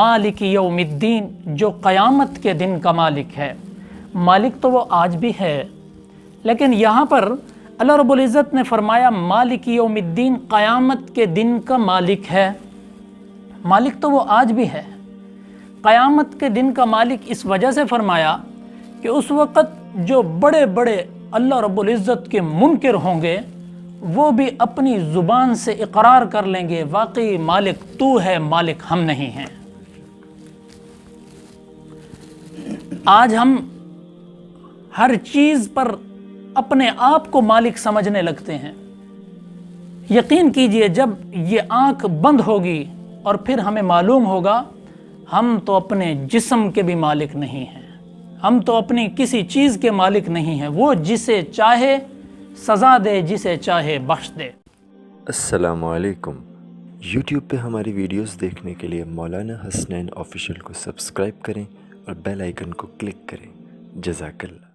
मालिक यौमिद्दीन, जो क़यामत के दिन का मालिक है। मालिक तो वो आज भी है, लेकिन यहाँ पर अल्लाह रब्बुल इज़्ज़त ने फरमाया मालिक यौमिद्दीन, क़यामत के दिन का मालिक है। मालिक तो वो आज भी है। क़यामत के दिन का मालिक इस वजह से फरमाया कि उस वक़्त जो बड़े बड़े अल्लाह रब्बुल इज़्ज़त के मुनकिर होंगे, वो भी अपनी ज़ुबान से इकरार कर लेंगे, वाकई मालिक तू है, मालिक हम नहीं हैं। आज हम हर चीज़ पर अपने आप को मालिक समझने लगते हैं। यकीन कीजिए, जब ये आँख बंद होगी और फिर हमें मालूम होगा हम तो अपने जिस्म के भी मालिक नहीं हैं, हम तो अपनी किसी चीज़ के मालिक नहीं हैं। वो जिसे चाहे सज़ा दे, जिसे चाहे बख्श दे। अस्सलामु अलैकुम। यूट्यूब पे हमारी वीडियोस देखने के लिए मौलाना हसनैन ऑफिशियल को सब्सक्राइब करें और बेल आइकन को क्लिक करें। जज़ाकल्लाह।